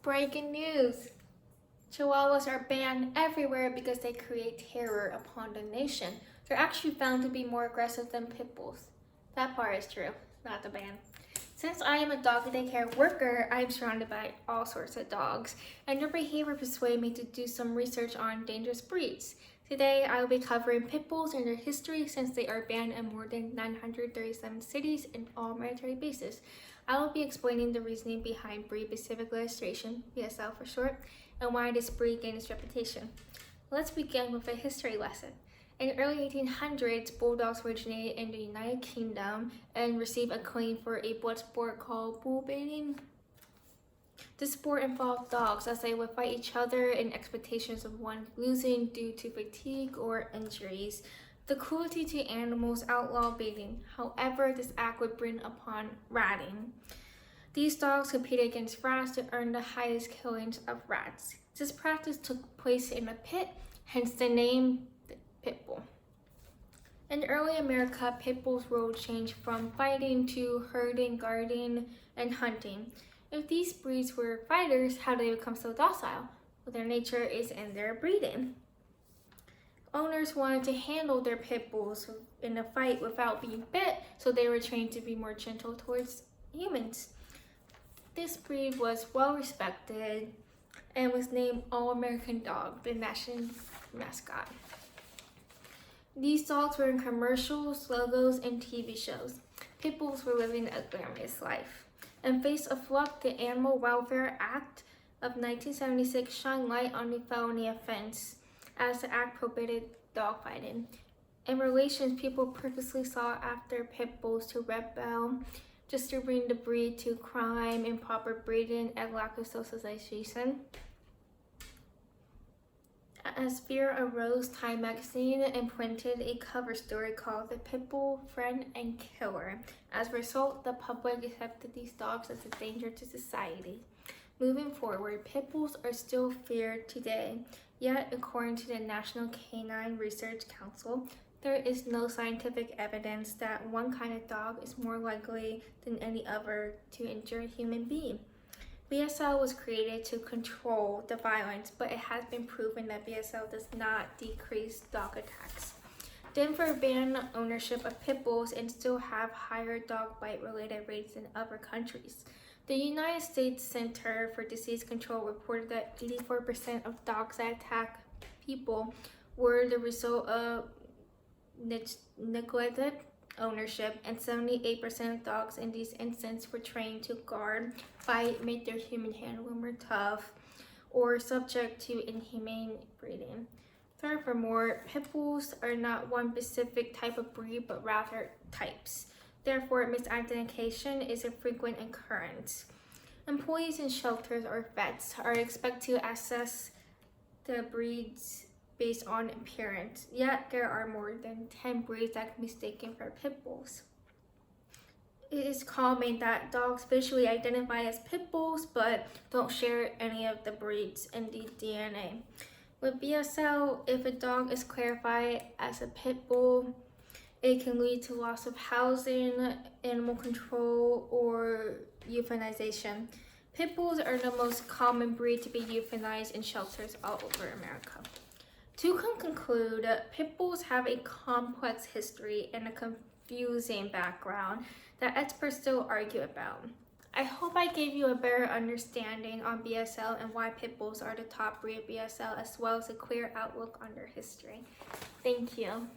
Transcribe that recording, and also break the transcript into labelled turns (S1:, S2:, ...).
S1: Breaking news! Chihuahuas are banned everywhere because they create terror upon the nation. They're actually found to be more aggressive than pit bulls. That part is true, not the ban. Since I am a dog daycare worker, I am surrounded by all sorts of dogs, and their behavior persuaded me to do some research on dangerous breeds. Today, I will be covering pit bulls and their history since they are banned in more than 937 cities and all military bases. I will be explaining the reasoning behind breed-specific legislation, BSL for short, and why this breed gained its reputation. Let's begin with a history lesson. In the early 1800s, bulldogs originated in the United Kingdom and received acclaim for a blood sport called bull baiting. This sport involved dogs as they would fight each other in expectations of one losing due to fatigue or injuries. The cruelty to animals outlawed baiting. However, this act would bring upon ratting. These dogs competed against rats to earn the highest killings of rats. This practice took place in a pit, hence the name pit bull. In early America, pit bulls' role changed from fighting to herding, guarding, and hunting. If these breeds were fighters, how did they become so docile? Well, their nature is in their breeding. Owners wanted to handle their pit bulls in a fight without being bit, so they were trained to be more gentle towards humans. This breed was well respected and was named All-American Dog, the national mascot. These dogs were in commercials, logos, and TV shows. Pit bulls were living a glamorous life. In face of luck, the Animal Welfare Act of 1976 shined light on the felony offense, as the act prohibited dogfighting. In relations, people purposely sought after pit bulls to rebel, just to bring the breed to crime, improper breeding, and lack of socialization. As fear arose, Time magazine imprinted a cover story called The Pit Bull Friend and Killer. As a result, the public accepted these dogs as a danger to society. Moving forward, pit bulls are still feared today, yet according to the National Canine Research Council, there is no scientific evidence that one kind of dog is more likely than any other to injure a human being. BSL was created to control the violence, but it has been proven that BSL does not decrease dog attacks. Denver banned ownership of pit bulls and still have higher dog bite related rates than other countries. The United States Center for Disease Control reported that 84% of dogs that attack people were the result of neglected ownership, and 78% of dogs in these instances were trained to guard, fight, make their human handling more tough, or subject to inhumane breeding. Furthermore, pit bulls are not one specific type of breed, but rather types. Therefore, misidentification is a frequent occurrence. Employees in shelters or vets are expected to assess the breeds based on appearance, yet there are more than 10 breeds that can be mistaken for pit bulls. It is common that dogs visually identify as pit bulls but don't share any of the breeds in the DNA. With BSL, if a dog is classified as a pit bull, it can lead to loss of housing, animal control, or euthanization. Pit bulls are the most common breed to be euthanized in shelters all over America. To conclude, pit bulls have a complex history and a confusing background that experts still argue about. I hope I gave you a better understanding on BSL and why pit bulls are the top breed of BSL, as well as a clear outlook on their history. Thank you.